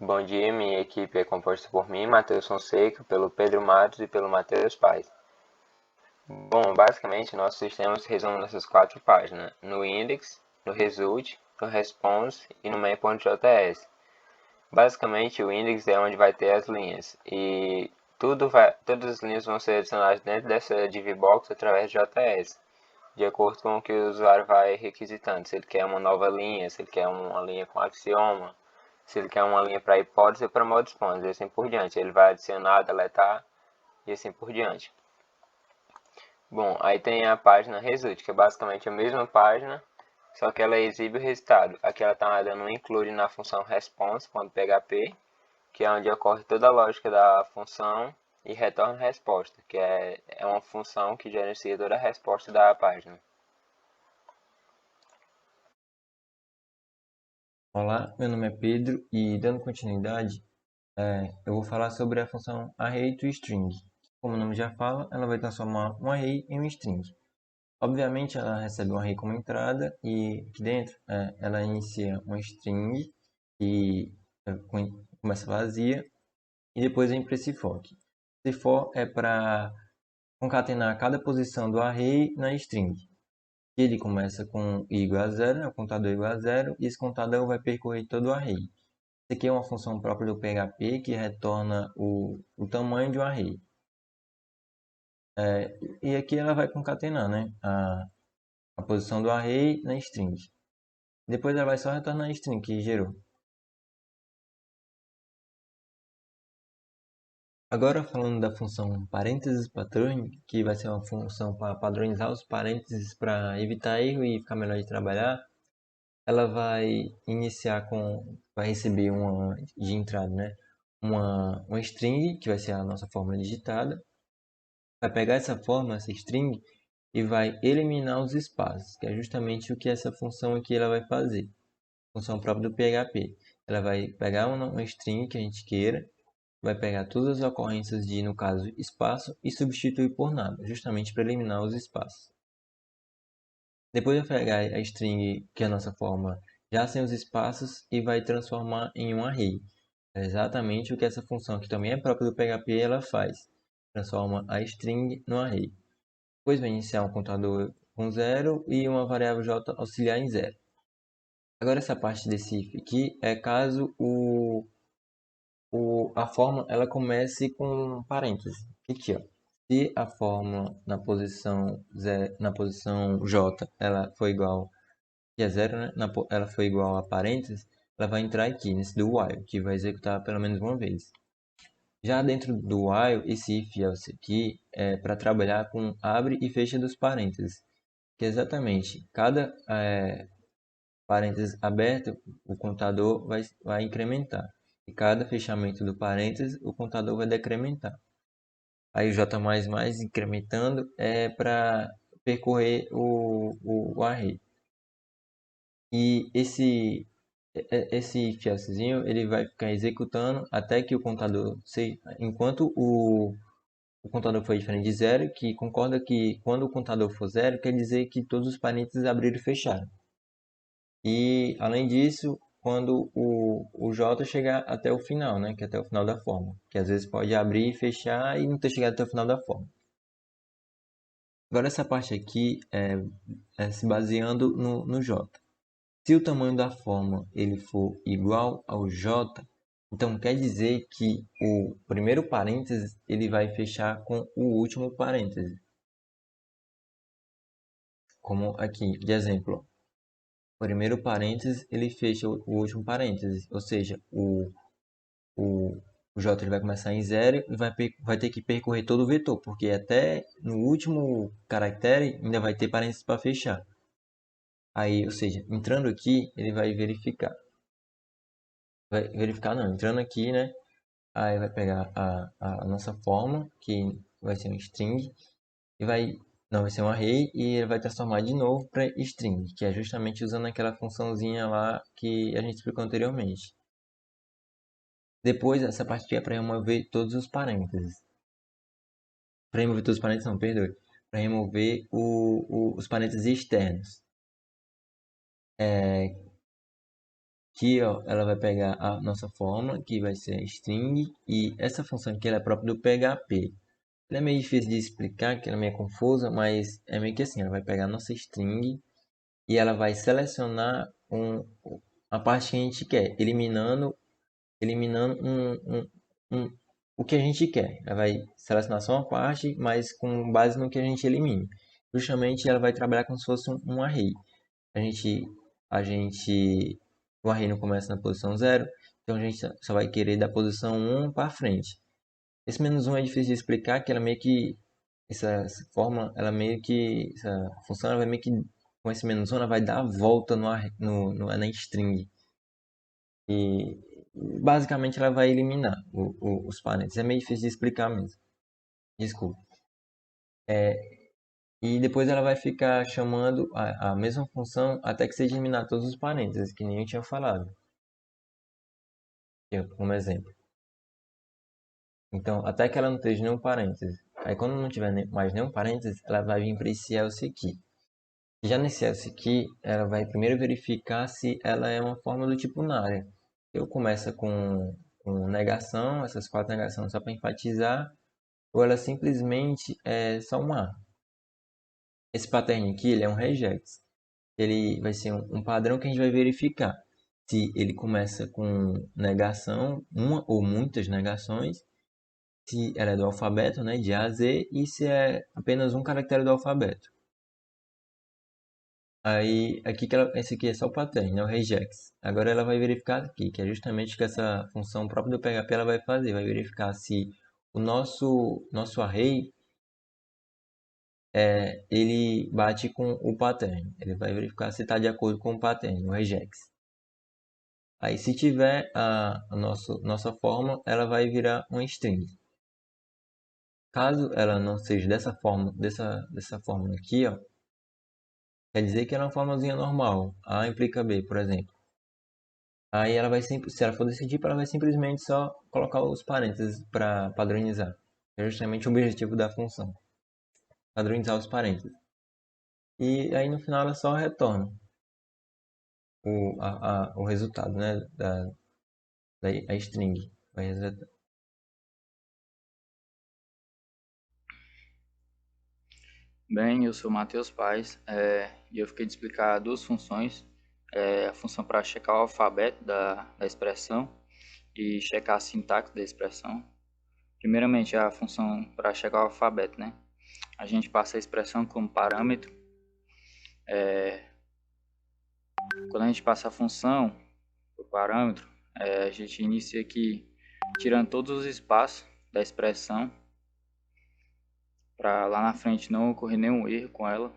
Bom dia, minha equipe é composta por mim, Matheus Fonseca, pelo Pedro Matos e pelo Matheus Paes. Bom, basicamente nosso sistema se resume nessas quatro páginas, no index, no result, no response e no main.js. Basicamente o index é onde vai ter as linhas e todas as linhas vão ser adicionadas dentro dessa DivBox através de JS, de acordo com o que o usuário vai requisitando, se ele quer uma nova linha, se ele quer uma linha com axioma, se ele quer uma linha para hipótese ou para modo response, e assim por diante. Ele vai adicionar, deletar e assim por diante. Bom, aí tem a página result, que é basicamente a mesma página, só que ela exibe o resultado. Aqui ela está dando um include na função response.php, que é onde ocorre toda a lógica da função e retorna a resposta, que é uma função que gerencia toda a resposta da página. Olá, meu nome é Pedro e dando continuidade, eu vou falar sobre a função array_toString. Como o nome já fala, ela vai transformar um array em um string. Obviamente, ela recebe um array como entrada e aqui dentro ela inicia uma string que começa vazia e depois vem para esse for. Esse for é para concatenar cada posição do array na string. Ele começa com i igual a zero, o contador igual a zero, e esse contador vai percorrer todo o array. Isso aqui é uma função própria do PHP que retorna o tamanho de um array. E aqui ela vai concatenar, né, a posição do array na string. Depois ela vai só retornar a string que gerou. Agora falando da função parênteses pattern, que vai ser uma função para padronizar os parênteses para evitar erro e ficar melhor de trabalhar, ela vai receber uma de entrada, né? Uma string, que vai ser a nossa fórmula digitada, vai pegar essa string, e vai eliminar os espaços, que é justamente o que essa função aqui ela vai fazer. Função própria do PHP. Ela vai pegar uma string que a gente queira, vai pegar todas as ocorrências de, no caso, espaço e substituir por nada, justamente para eliminar os espaços. Depois vai pegar a string, que é a nossa forma, já sem os espaços, e vai transformar em um array. É exatamente o que essa função, que também é própria do PHP, ela faz. Transforma a string no array. Depois vai iniciar um contador com zero e uma variável j auxiliar em zero. Agora essa parte desse if aqui é caso a forma ela comece com parênteses. Aqui, ó. Se a fórmula na posição j ela for igual que é zero, né? Ela foi igual a parênteses, ela vai entrar aqui nesse do while, que vai executar pelo menos uma vez. Já dentro do while, esse if else aqui é para trabalhar com abre e fecha dos parênteses, que é exatamente cada parênteses aberto, o contador vai incrementar, e cada fechamento do parênteses, o contador vai decrementar. Aí o j++ incrementando é para percorrer o array. E esse fieldzinho ele vai ficar executando até que o contador enquanto o contador for diferente de zero, que concorda que quando o contador for zero, quer dizer que todos os parênteses abriram e fecharam. E além disso, quando o J chegar até o final, né, que é até o final da forma, que às vezes pode abrir e fechar e não ter chegado até o final da forma. Agora essa parte aqui é se baseando no J. Se o tamanho da forma ele for igual ao J, então quer dizer que o primeiro parênteses ele vai fechar com o último parêntese. Como aqui, de exemplo, o primeiro parênteses ele fecha o último parênteses, ou seja, o, o J ele vai começar em zero e vai ter que percorrer todo o vetor, porque até no último caractere ainda vai ter parênteses para fechar. Aí, ou seja, entrando aqui, ele vai verificar. Vai verificar não, entrando aqui, né? Aí vai pegar a nossa forma, que vai ser um string, e vai ser um array, e ele vai transformar de novo para string, que é justamente usando aquela funçãozinha lá que a gente explicou anteriormente. Depois, essa parte aqui é para remover todos os parênteses. Para remover todos os parênteses, não, perdoe. Para remover os parênteses externos. Aqui, ó, ela vai pegar a nossa fórmula, que vai ser a string, e essa função aqui ela é própria do PHP. Ela é meio difícil de explicar, que ela é meio confusa, mas é meio que assim, ela vai pegar a nossa string e ela vai selecionar a parte que a gente quer, eliminando o que a gente quer. Ela vai selecionar só uma parte, mas com base no que a gente elimina. Justamente ela vai trabalhar como se fosse um array. A gente, o array não começa na posição 0, então a gente só vai querer da posição 1 para frente. Esse menos 1 é difícil de explicar, que ela meio que, essa forma, ela meio que, essa função, ela vai meio que, com esse menos 1, ela vai dar a volta na string. E basicamente ela vai eliminar os parênteses. É meio difícil de explicar mesmo. Desculpa. E depois ela vai ficar chamando a mesma função até que seja eliminar todos os parênteses, que nem eu tinha falado. Como exemplo. Então, até que ela não esteja nenhum parênteses. Aí quando não tiver mais nenhum parênteses, ela vai vir para esse else aqui. Já nesse else aqui, ela vai primeiro verificar se ela é uma forma do tipo nare. Eu começo com negação, essas 4 negações só para enfatizar, ou ela simplesmente é só um A. Esse pattern aqui ele é um regex. Ele vai ser um padrão que a gente vai verificar se ele começa com negação, uma ou muitas negações, se ela é do alfabeto, né, de A a Z, e se é apenas um caractere do alfabeto. Aí, esse aqui é só o pattern, né, o regex. Agora ela vai verificar aqui, que é justamente o que essa função própria do PHP ela vai fazer. Vai verificar se o nosso array ele bate com o pattern. Ele vai verificar se está de acordo com o pattern, o regex. Aí se tiver nossa forma, ela vai virar um string. Caso ela não seja dessa forma aqui, ó, quer dizer que ela é uma formazinha normal. A implica B, por exemplo. Aí ela vai sempre, se ela for desse tipo, ela vai simplesmente só colocar os parênteses para padronizar. É justamente o objetivo da função. Padronizar os parênteses. E aí no final ela só retorna o resultado, né, da string. Vai resetar. Bem, eu sou Matheus Paes e eu fiquei de explicar duas funções. A função para checar o alfabeto da expressão e checar a sintaxe da expressão. Primeiramente, a função para checar o alfabeto, né? A gente passa a expressão como parâmetro. Quando a gente passa a função, o parâmetro, a gente inicia aqui tirando todos os espaços da expressão para lá na frente não ocorrer nenhum erro com ela,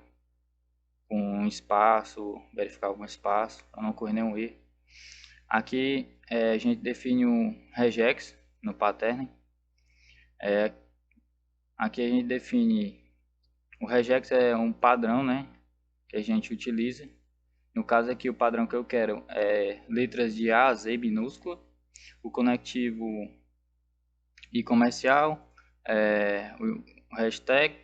com um espaço, verificar algum espaço para não ocorrer nenhum erro. Aqui a gente define um regex no pattern. Aqui a gente define o regex é um padrão, né, que a gente utiliza. No caso aqui o padrão que eu quero é letras de A a Z minúscula, o conectivo e comercial, o hashtag,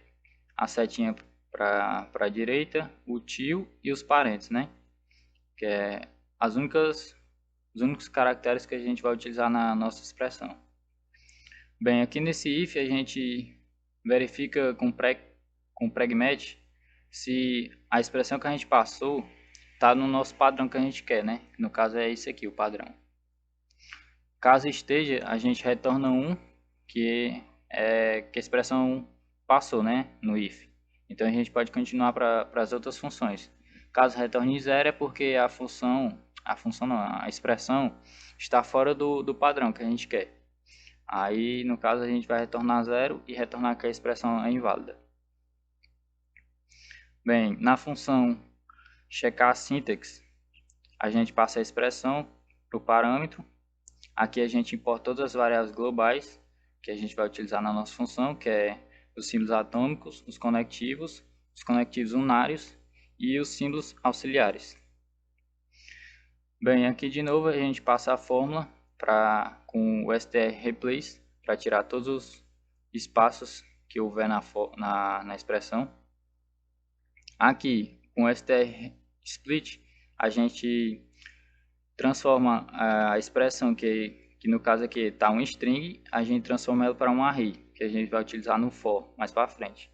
a setinha para a direita, o tio e os parênteses, né? Que é os únicos caracteres que a gente vai utilizar na nossa expressão. Bem, aqui nesse if a gente verifica com pragmat se a expressão que a gente passou está no nosso padrão que a gente quer, né? No caso é esse aqui, o padrão. Caso esteja, a gente retorna 1, que a expressão passou, né? No if. Então a gente pode continuar para as outras funções. Caso retorne 0 é porque a expressão está fora do padrão que a gente quer. Aí, no caso, a gente vai retornar 0 e retornar que a expressão é inválida. Bem, na função checar a sintaxe, a gente passa a expressão para o parâmetro. Aqui a gente importa todas as variáveis globais que a gente vai utilizar na nossa função, que é os símbolos atômicos, os conectivos unários e os símbolos auxiliares. Bem, aqui de novo a gente passa a fórmula com o str replace para tirar todos os espaços que houver na expressão. Aqui com o str split a gente transforma a expressão que no caso aqui está um string, a gente transforma ela para um array, que a gente vai utilizar no for mais para frente.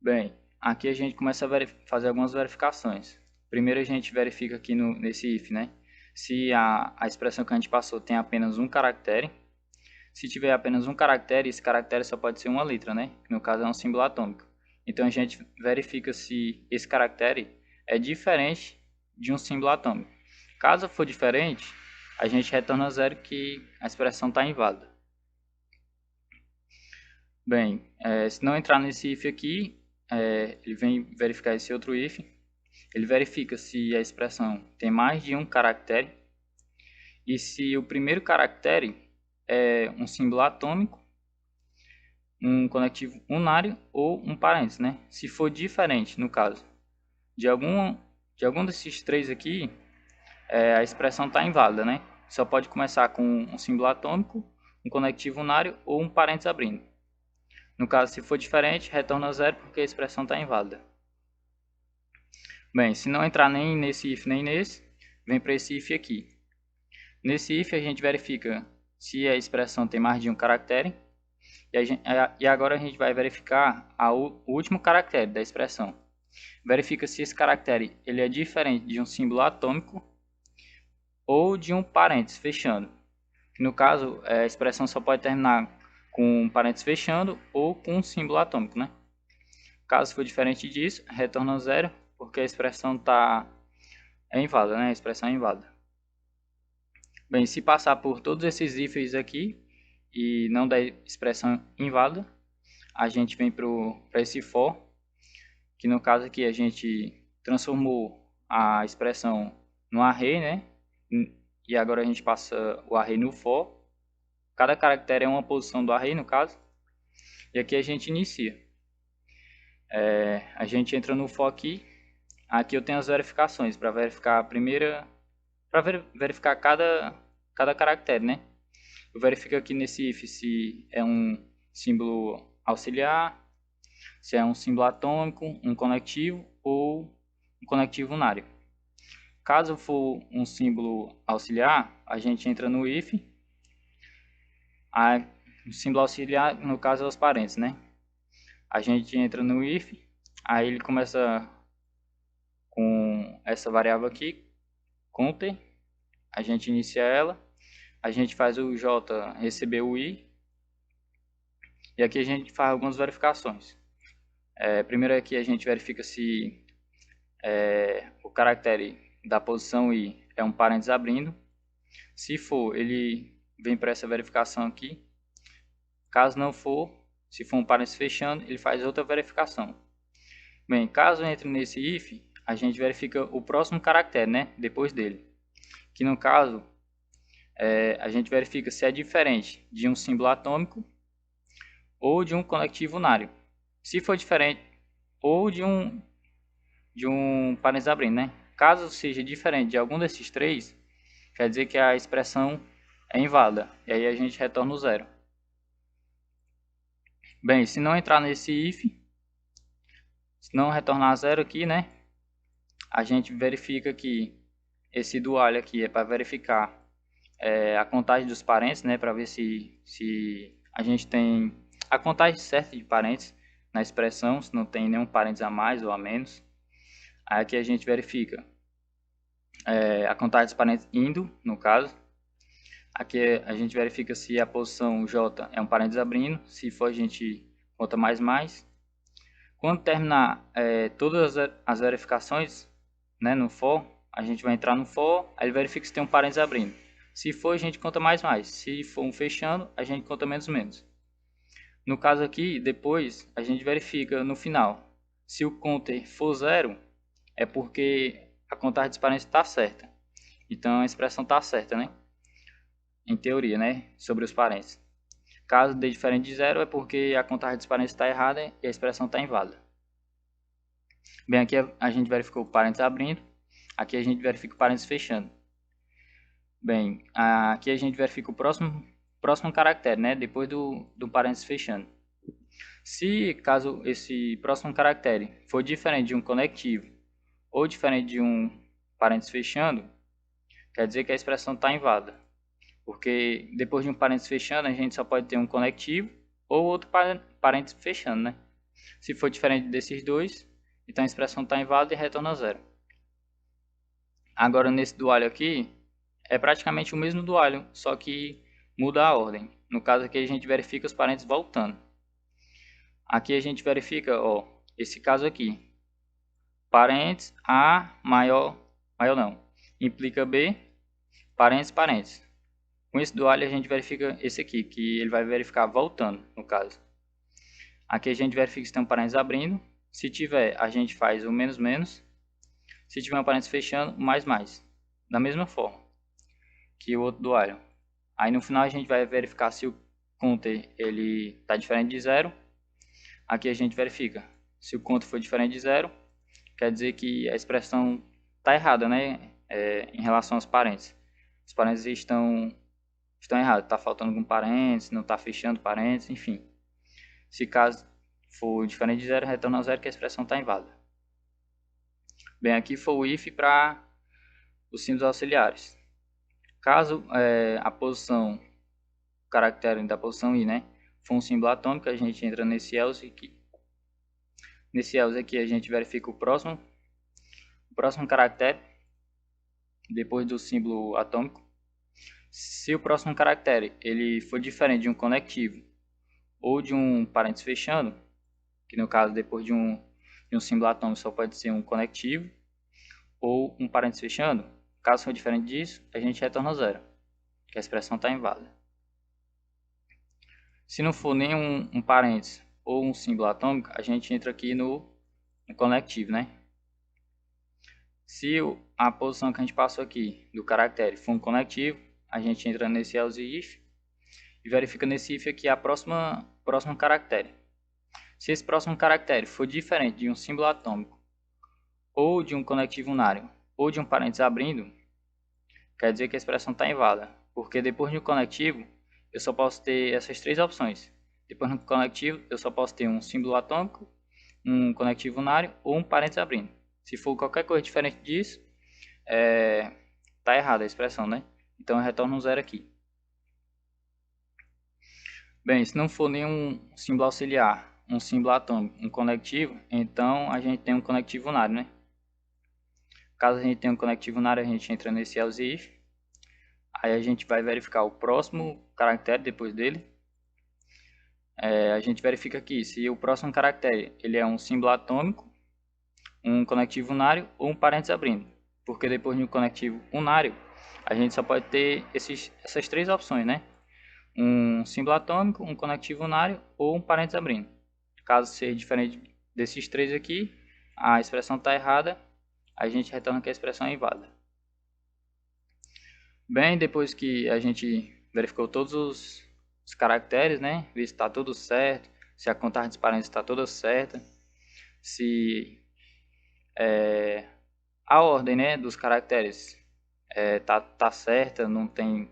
Bem, aqui a gente começa a fazer algumas verificações. Primeiro a gente verifica aqui nesse if, né? Se a expressão que a gente passou tem apenas um caractere. Se tiver apenas um caractere, esse caractere só pode ser uma letra, né? Que no caso é um símbolo atômico. Então a gente verifica se esse caractere é diferente de um símbolo atômico. Caso for diferente, a gente retorna 0 que a expressão está inválida. Bem, se não entrar nesse if aqui, ele vem verificar esse outro if. Ele verifica se a expressão tem mais de um caractere e se o primeiro caractere é um símbolo atômico, um conectivo unário ou um parênteses, né? Se for diferente, no caso, de algum desses três aqui, a expressão está inválida, né? Só pode começar com um símbolo atômico, um conectivo unário ou um parênteses abrindo. No caso, se for diferente, retorna 0 porque a expressão está inválida. Bem, se não entrar nem nesse if nem nesse, vem para esse if aqui. Nesse if a gente verifica se a expressão tem mais de um caractere. E agora a gente vai verificar o último caractere da expressão. Verifica se esse caractere ele é diferente de um símbolo atômico ou de um parênteses fechando. No caso, a expressão só pode terminar com um parênteses fechando ou com um símbolo atômico, né? Caso for diferente disso, retorna 0, porque a expressão é inválida, né? A expressão é inválida. Bem, se passar por todos esses ifs aqui e não der expressão inválida, a gente vem para esse for, que no caso aqui a gente transformou a expressão no array, né? E agora a gente passa o array no for. Cada caractere é uma posição do array, no caso. E aqui a gente inicia. A gente entra no for aqui. Aqui eu tenho as verificações para verificar a primeira, para verificar cada caractere, né? Eu verifico aqui nesse if se é um símbolo auxiliar, se é um símbolo atômico, um conectivo ou um conectivo unário. Caso for um símbolo auxiliar, a gente entra no if. O símbolo auxiliar, no caso, é os parênteses, né? A gente entra no if, aí ele começa com essa variável aqui, counter, a gente inicia ela, a gente faz o j receber o i, e aqui a gente faz algumas verificações. Primeiro aqui a gente verifica se o caractere da posição i é um parênteses abrindo. Se for, ele vem para essa verificação aqui. Caso não for, se for um parênteses fechando, ele faz outra verificação. Bem, caso entre nesse if, a gente verifica o próximo caractere, né? Depois dele. Que no caso, a gente verifica se é diferente de um símbolo atômico ou de um conectivo unário. Se for diferente, ou de um parênteses abrindo, né? Caso seja diferente de algum desses três, quer dizer que a expressão é inválida. E aí a gente retorna o 0. Bem, se não entrar nesse if, se não retornar 0 aqui, né? A gente verifica que esse do while aqui é para verificar a contagem dos parênteses, né? Para ver se a gente tem a contagem certa de parênteses na expressão, se não tem nenhum parênteses a mais ou a menos. Aí aqui a gente verifica a contagem dos parênteses indo, no caso. Aqui a gente verifica se a posição J é um parênteses abrindo. Se for, a gente conta mais. Quando terminar todas as verificações, né, no for, a gente vai entrar no for, aí ele verifica se tem um parênteses abrindo. Se for, a gente conta mais. Se for um fechando, a gente conta menos. No caso aqui, depois, a gente verifica no final. Se o counter for 0, é porque a contagem dos parênteses está certa. Então a expressão está certa, né? Em teoria, né? Sobre os parênteses. Caso dê diferente de 0, é porque a contagem dos parênteses está errada e a expressão está inválida. Bem, aqui a gente verificou o parênteses abrindo. Aqui a gente verifica o parênteses fechando. Bem, aqui a gente verifica o próximo caractere, né? Depois do parênteses fechando. Se caso esse próximo caractere for diferente de um conectivo ou diferente de um parênteses fechando, quer dizer que a expressão está inválida. Porque depois de um parênteses fechando, a gente só pode ter um conectivo ou outro parênteses fechando, né? Se for diferente desses dois, então a expressão está inválida e retorna zero. Agora nesse do alho aqui, é praticamente o mesmo do alho, só que muda a ordem. No caso aqui a gente verifica os parênteses voltando. Aqui a gente verifica, ó, esse caso aqui. Parênteses A maior não, implica B, parênteses, parênteses. Com esse do alho a gente verifica esse aqui, que ele vai verificar voltando, no caso. Aqui a gente verifica se tem um parênteses abrindo. Se tiver, a gente faz o menos menos. Se tiver um parênteses fechando, mais mais. Da mesma forma que o outro do alho. Aí no final a gente vai verificar se o counter ele está diferente de zero. Aqui a gente verifica se o counter for diferente de zero, quer dizer que a expressão está errada, né? Em relação aos parênteses. Os parênteses estão errados. Está faltando algum parênteses, não está fechando parênteses, enfim. Se caso for diferente de zero, retorna zero, que a expressão está inválida. Bem, aqui foi o if para os símbolos auxiliares. Caso a posição, o caractere da posição i, né, for um símbolo atômico, a gente entra nesse else aqui. Nesse else aqui a gente verifica o próximo caractere depois do símbolo atômico. Se o próximo caractere ele for diferente de um conectivo ou de um parênteses fechando, que no caso depois de um símbolo atômico só pode ser um conectivo ou um parênteses fechando, caso for diferente disso, a gente retorna zero, que a expressão está inválida. Se não for nem um parênteses ou um símbolo atômico, a gente entra aqui no conectivo, né? Se a posição que a gente passou aqui do caractere for um conectivo, a gente entra nesse else if e verifica nesse if aqui a próximo caractere. Se esse próximo caractere for diferente de um símbolo atômico, ou de um conectivo unário, ou de um parênteses abrindo, quer dizer que a expressão está inválida, porque depois de um conectivo, eu só posso ter essas três opções. Depois do conectivo, eu só posso ter um símbolo atômico, um conectivo unário ou um parênteses abrindo. Se for qualquer coisa diferente disso, está errada a expressão, né? Então eu retorno um zero aqui. Bem, se não for nenhum símbolo auxiliar, um símbolo atômico, um conectivo, então a gente tem um conectivo unário, né? Caso a gente tenha um conectivo unário, a gente entra nesse else if. Aí a gente vai verificar o próximo caractere depois dele. A gente verifica aqui se o próximo caractere ele é um símbolo atômico, um conectivo unário ou um parênteses abrindo. Porque depois de um conectivo unário, a gente só pode ter essas três opções, né? Um símbolo atômico, um conectivo unário ou um parênteses abrindo. Caso seja diferente desses três aqui, a expressão está errada, a gente retorna que a expressão é inválida. Bem, depois que a gente verificou todos os caracteres, né? Ver se está tudo certo, se a contagem de parênteses está toda certa, se a ordem, né, dos caracteres tá certa, não tem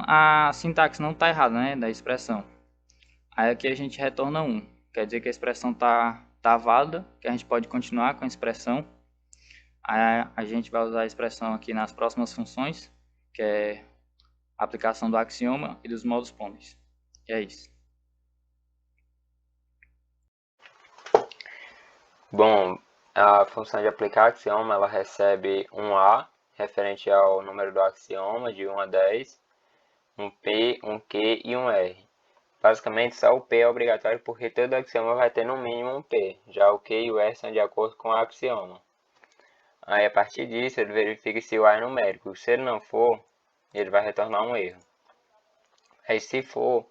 a sintaxe não está errada, né, da expressão. Aí aqui a gente retorna 1, quer dizer que a expressão tá válida, que a gente pode continuar com a expressão. Aí a gente vai usar a expressão aqui nas próximas funções, que é a aplicação do axioma e dos modus ponens. E é isso. Bom, a função de aplicar axioma, ela recebe um A, referente ao número do axioma, de 1 a 10, um P, um Q e um R. Basicamente, só o P é obrigatório porque todo axioma vai ter no mínimo um P, já o Q e o R são de acordo com o axioma. Aí, a partir disso, ele verifica se o A é numérico. Se ele não for, ele vai retornar um erro. Aí, se for,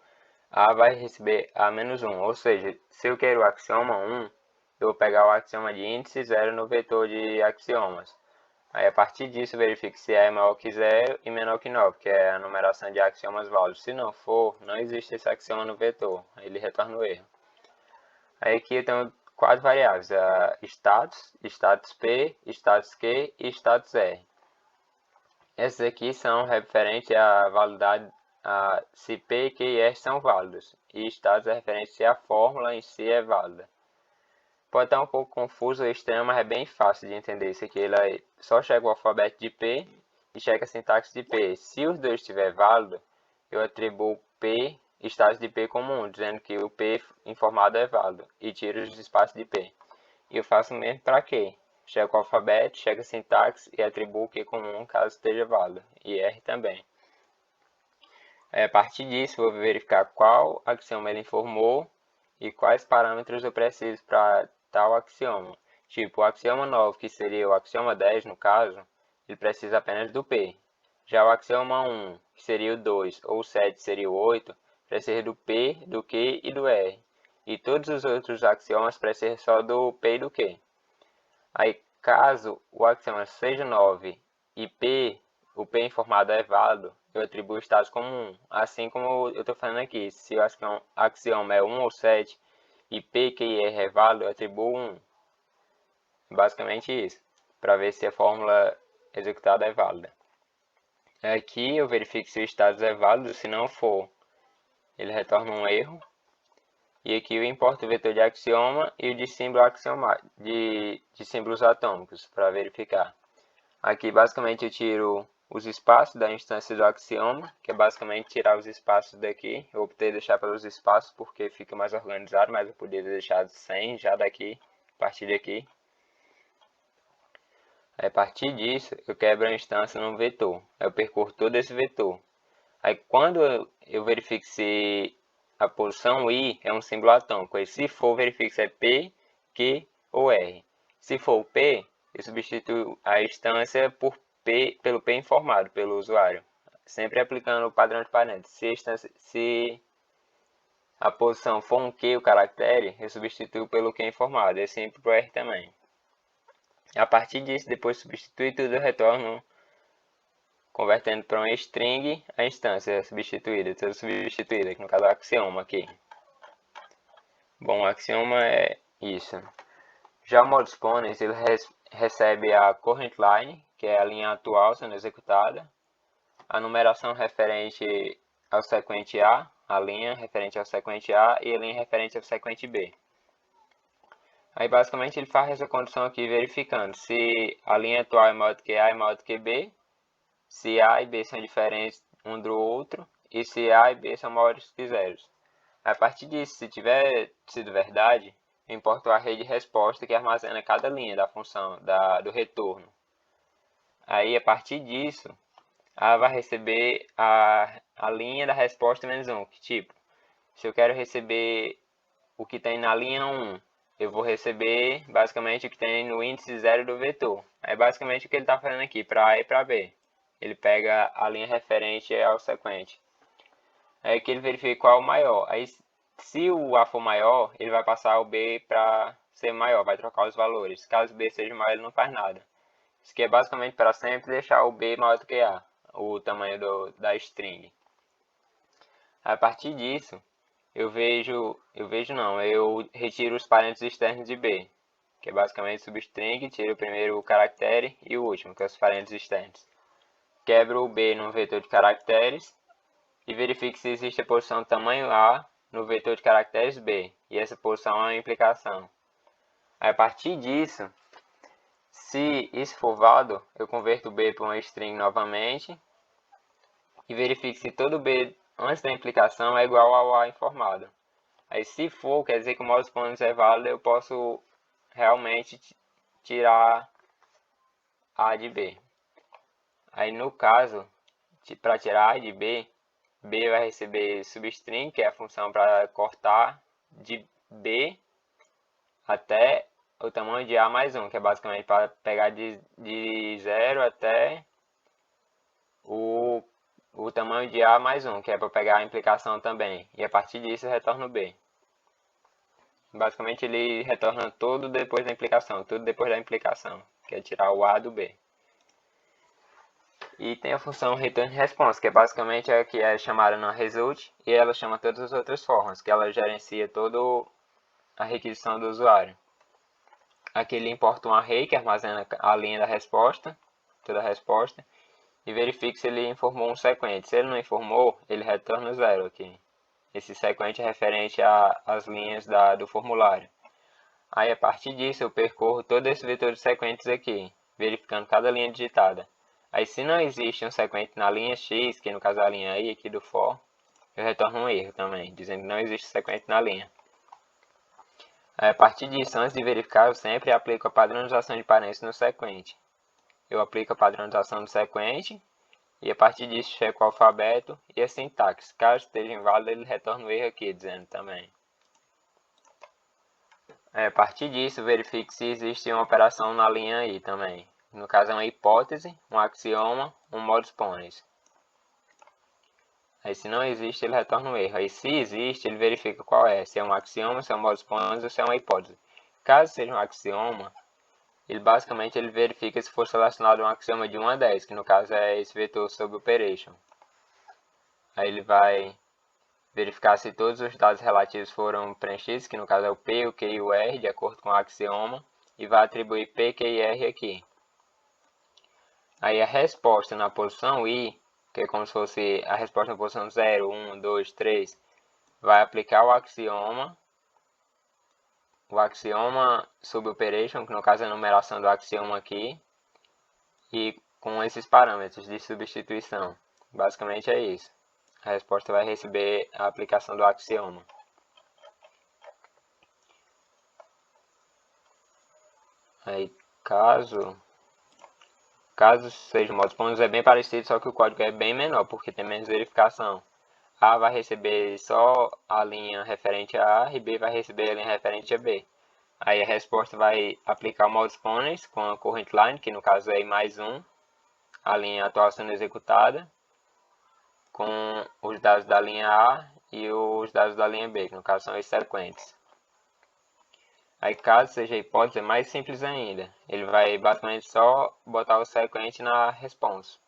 A vai receber A-1, ou seja, se eu quero o axioma 1, eu vou pegar o axioma de índice 0 no vetor de axiomas. Aí, a partir disso, verifique se A é maior que 0 e menor que 9, que é a numeração de axiomas válidos. Se não for, não existe esse axioma no vetor, aí ele retorna o erro. Aí aqui eu tenho 4 variáveis, status P, status Q e status R. Essas aqui são referentes à validade, se P, Q e R são válidos, e status é referente se a fórmula em si é válida. Pode estar um pouco confuso ou estranho, mas é bem fácil de entender isso aqui. Ele só checa o alfabeto de P e checa a sintaxe de P. Se os dois estiver válido, eu atribuo P, status de P como 1, dizendo que o P informado é válido, e tiro os espaços de P. E eu faço o mesmo para Q. Checo o alfabeto, checo a sintaxe e atribuo Q como 1 caso esteja válido, e R também. A partir disso, vou verificar qual axioma ele informou e quais parâmetros eu preciso para tal axioma. Tipo, o axioma 9, que seria o axioma 10 no caso, ele precisa apenas do P. Já o axioma 1, que seria o 2, ou o 7 seria o 8, precisa do P, do Q e do R. E todos os outros axiomas precisam só do P e do Q. Aí, caso o axioma seja 9 e P, o P informado é válido, eu atribuo o status como 1. Assim como eu estou falando aqui, se o axioma é 1 ou 7 e P, Q e R é válido, eu atribuo 1. Basicamente isso, para ver se a fórmula executada é válida. Aqui eu verifico se o status é válido, se não for, ele retorna um erro. E aqui eu importo o vetor de axioma e o de símbolo de símbolos atômicos para verificar. Aqui basicamente eu tiro os espaços da instância do axioma, que é basicamente tirar os espaços daqui. Eu optei deixar pelos espaços porque fica mais organizado, mas eu poderia ter deixado sem já daqui, a partir daqui. Aí, a partir disso, eu quebro a instância num vetor. Aí eu percorro todo esse vetor. Aí quando eu verifico se a posição I é um símbolo atômico, aí se for, verifico se é P, Q ou R. Se for o P, eu substituo a instância por P, pelo P informado pelo usuário, sempre aplicando o padrão de parênteses. Se a posição for um Q, o caractere, eu substituo pelo Q informado, e sempre para o R também. A partir disso, depois de substituir tudo, eu retorno convertendo para uma string a instância substituída, toda substituída, que no caso é o axioma aqui. Bom, o axioma é isso. Já o modo exponents, ele recebe a current line, que é a linha atual sendo executada, a numeração referente ao sequente A, a linha referente ao sequente A e a linha referente ao sequente B. Aí basicamente ele faz essa condição aqui verificando se a linha atual é maior do que A e maior do que B, se A e B são diferentes um do outro e se A e B são maiores que zeros. A partir disso, se tiver sido verdade, eu importo o array de resposta que armazena cada linha da função do retorno. Aí, a partir disso, A vai receber a linha da resposta menos 1. Que tipo, se eu quero receber o que tem na linha 1, eu vou receber basicamente o que tem no índice 0 do vetor. É basicamente o que ele está fazendo aqui, para A e para B. Ele pega a linha referente ao sequente. Aí que ele verifica qual é o maior. Aí, se o A for maior, ele vai passar o B para ser maior, vai trocar os valores. Caso o B seja maior, ele não faz nada. Isso aqui é basicamente para sempre deixar o B maior do que A, o tamanho da string. A partir disso, eu retiro os parênteses externos de B, que é basicamente substring, tiro o primeiro caractere e o último, que é os parênteses externos. Quebro o B no vetor de caracteres e verifico se existe a posição tamanho A no vetor de caracteres B, e essa posição é uma implicação. Aí, a partir disso, se isso for válido, eu converto o B para uma string novamente e verifico se todo B antes da implicação é igual ao A informado. Aí, se for, quer dizer que o modo exponents é válido, eu posso realmente tirar A de B. Aí, no caso, para tirar A de B, B vai receber substring, que é a função para cortar de B até o tamanho de A mais 1, que é basicamente para pegar de 0 até o tamanho de A mais 1, que é para pegar a implicação também. E a partir disso eu retorno B. Basicamente ele retorna tudo depois da implicação, que é tirar o A do B. E tem a função return response, que é basicamente a que é chamada na result, e ela chama todas as outras formas, que ela gerencia toda a requisição do usuário. Aqui ele importa um array que armazena a linha da resposta, toda a resposta, e verifica se ele informou um sequente. Se ele não informou, ele retorna 0 aqui. Esse sequente é referente às linhas do formulário. Aí a partir disso eu percorro todo esse vetor de sequentes aqui, verificando cada linha digitada. Aí se não existe um sequente na linha X, que no caso é a linha I aqui do for, eu retorno um erro também, dizendo que não existe sequente na linha. Aí, a partir disso, antes de verificar, eu sempre aplico a padronização de parênteses no sequente. Eu aplico a padronização do sequente e a partir disso checo o alfabeto e a sintaxe. Caso esteja inválido, ele retorna o erro aqui, dizendo também. A partir disso, verifique se existe uma operação na linha I também. No caso é uma hipótese, um axioma, um modus ponens. Aí se não existe, ele retorna um erro. Aí se existe, ele verifica qual é. Se é um axioma, se é um modus ponens ou se é uma hipótese. Caso seja um axioma, ele basicamente verifica se for selecionado um axioma de 1 a 10, que no caso é esse vetor sobre operation. Aí ele vai verificar se todos os dados relativos foram preenchidos, que no caso é o P, o Q e o R, de acordo com o axioma, e vai atribuir P, Q e R aqui. Aí a resposta na posição I, que é como se fosse a resposta na posição 0, 1, 2, 3, vai aplicar o axioma sobre operation, que no caso é a numeração do axioma aqui, e com esses parâmetros de substituição. Basicamente é isso. A resposta vai receber a aplicação do axioma. Aí caso seja modus ponens, é bem parecido, só que o código é bem menor, porque tem menos verificação. A vai receber só a linha referente a A e B vai receber a linha referente a B. Aí a resposta vai aplicar o modus ponens com a current line, que no caso é I mais 1, a linha atual sendo executada, com os dados da linha A e os dados da linha B, que no caso são os sequentes. Aí caso seja hipótese, é mais simples ainda. Ele vai basicamente só botar o sequente na response.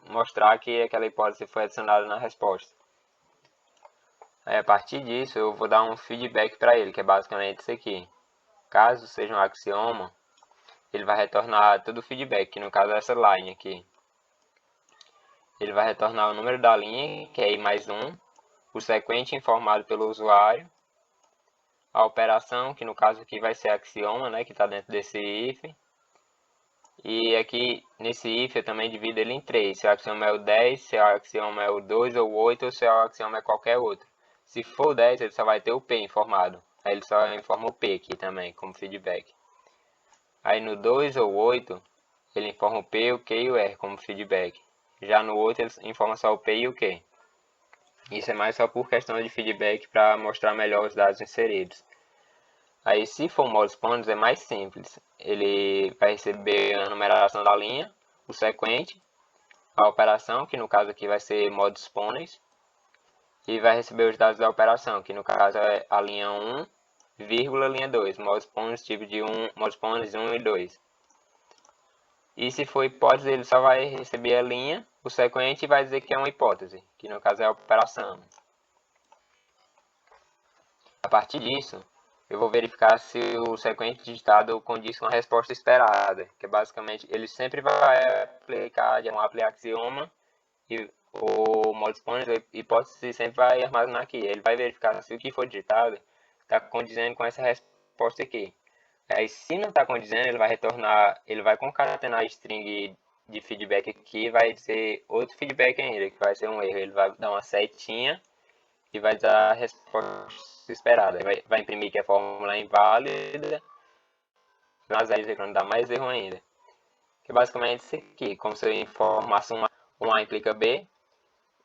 Mostrar que aquela hipótese foi adicionada na resposta. Aí a partir disso eu vou dar um feedback para ele, que é basicamente isso aqui. Caso seja um axioma, ele vai retornar todo o feedback, que no caso é essa line aqui. Ele vai retornar o número da linha, que é I mais 1, o sequente informado pelo usuário, a operação, que no caso aqui vai ser axioma, né, que está dentro desse if. E aqui nesse if eu também divido ele em 3, se o axioma é o 10, se o axioma é o 2 ou o 8, ou se o axioma é qualquer outro. Se for o 10, ele só vai ter o P informado. Aí ele só informa o P aqui também, como feedback. Aí no 2 ou 8, ele informa o P, o Q e o R como feedback. Já no outro, ele informa só o P e o Q. Isso é mais só por questão de feedback para mostrar melhor os dados inseridos. Aí se for modus ponens é mais simples. Ele vai receber a numeração da linha, o sequente, a operação, que no caso aqui vai ser modus ponens, e vai receber os dados da operação, que no caso é a linha 1, vírgula, linha 2, modus ponens tipo de 1, modus ponens 1 e 2. E se for hipótese, ele só vai receber a linha, o sequente, e vai dizer que é uma hipótese, que no caso é a operação. A partir disso, eu vou verificar se o sequente digitado condiz com a resposta esperada, que basicamente ele sempre vai aplicar um axioma e o modus ponens, a hipótese sempre vai armazenar aqui. Ele vai verificar se o que for digitado está condizendo com essa resposta aqui. Aí se não está condizendo, ele vai retornar, ele vai concatenar a string de feedback aqui e vai dizer outro feedback ainda, que vai ser um erro. Ele vai dar uma setinha e vai dar a resposta esperada. Vai imprimir que a fórmula é inválida, mas aí ele vai dar mais erro ainda. Que é basicamente isso aqui, como se eu informasse um A implica B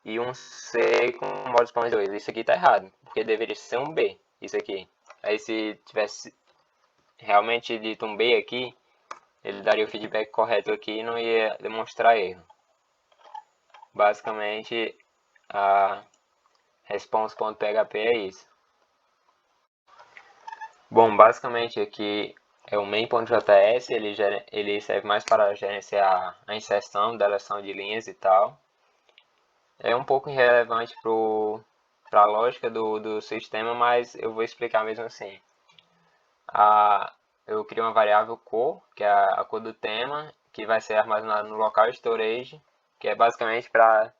e um C com modus ponens 2. Isso aqui está errado, porque deveria ser um B, isso aqui. Aí se tivesse realmente dito um B aqui, ele daria o feedback correto aqui e não ia demonstrar erro. Basicamente, a response.php é isso. Bom, basicamente aqui é o main.js, ele serve mais para gerenciar a inserção, deleção de linhas e tal. É um pouco irrelevante para a lógica do sistema, mas eu vou explicar mesmo assim. Eu crio uma variável cor, que é a cor do tema, que vai ser armazenada no local storage, que é basicamente para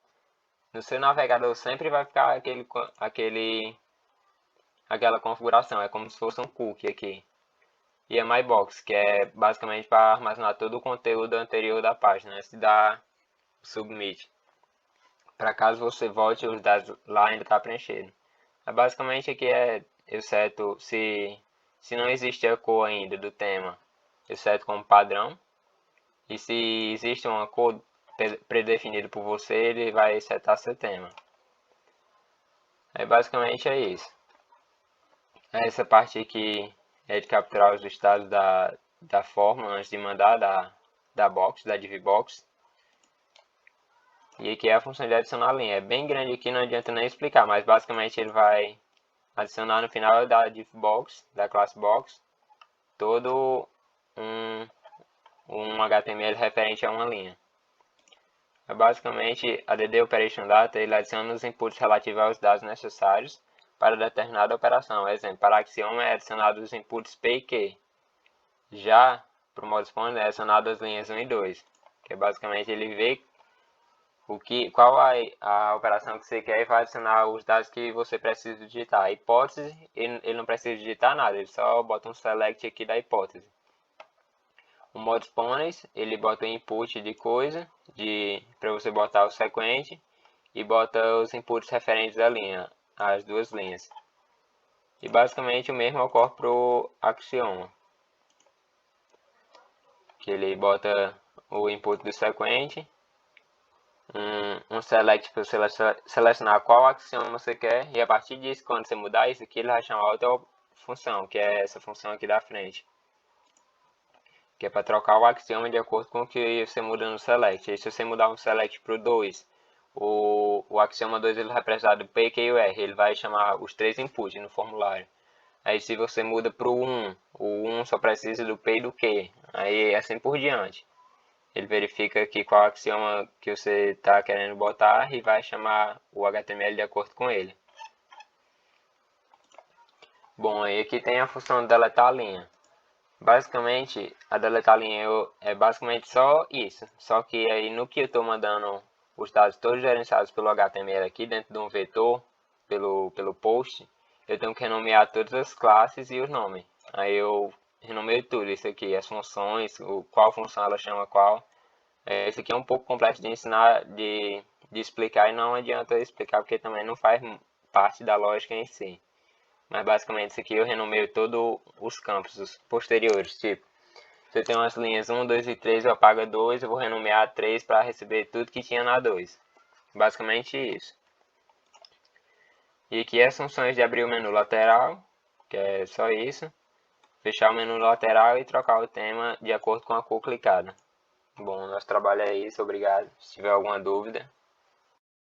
no seu navegador sempre vai ficar aquela configuração, é como se fosse um cookie aqui. E a MyBox, que é basicamente para armazenar todo o conteúdo anterior da página, antes de dar submit. Para caso você volte, os dados lá ainda está preenchido. Basicamente aqui eu seto se não existe a cor ainda do tema, eu seto como padrão. E se existe uma cor predefinida por você, ele vai setar seu tema. Basicamente é isso. Essa parte aqui é de capturar os estados da fórmula antes de mandar da box, da DivBox. E aqui é a função de adicionar linha. É bem grande aqui, não adianta nem explicar, mas basicamente ele vai adicionar no final da DivBox, da classe box, todo um HTML referente a uma linha. Basicamente, a DD Operation Data ele adiciona os inputs relativos aos dados necessários para determinada operação. Exemplo, para axioma é adicionado os inputs P e Q. Já para o modo Spawner é adicionado as linhas 1 e 2, que é basicamente ele vê qual a operação que você quer e vai adicionar os dados que você precisa digitar. A hipótese, ele não precisa digitar nada, ele só bota um select aqui da hipótese. O modo Spawner, ele bota o input de coisa, para você botar o sequente, e bota os inputs referentes da linha, as duas linhas. E basicamente o mesmo ocorre para o axioma, que ele bota o input do sequente, um select para você selecionar qual axioma você quer, e a partir disso, quando você mudar isso aqui, ele vai chamar outra função, que é essa função aqui da frente, que é para trocar o axioma de acordo com o que você muda no select. E se você mudar um select para o 2, o axioma 2 ele vai precisar do P, Q e o R, ele vai chamar os três inputs no formulário. Aí se você muda para o 1 só precisa do P e do Q, aí assim por diante. Ele verifica aqui qual axioma que você está querendo botar e vai chamar o HTML de acordo com ele. Bom, aí aqui tem a função de deletar a linha. Basicamente, a deletar linha é basicamente só isso. Só que aí no que eu estou mandando os dados todos gerenciados pelo HTML aqui dentro de um vetor, pelo post, eu tenho que renomear todas as classes e os nomes. Aí eu renomeio tudo isso aqui, as funções, qual função ela chama qual. Esse aqui é um pouco complexo de ensinar, de explicar, e não adianta eu explicar porque também não faz parte da lógica em si. Mas basicamente isso aqui eu renomeio todos os campos, os posteriores, tipo, se eu tenho as linhas 1, 2 e 3, eu apago a 2, eu vou renomear a 3 para receber tudo que tinha na 2. Basicamente isso. E aqui as funções de abrir o menu lateral, que é só isso. Fechar o menu lateral e trocar o tema de acordo com a cor clicada. Bom, nosso trabalho é isso, obrigado. Se tiver alguma dúvida,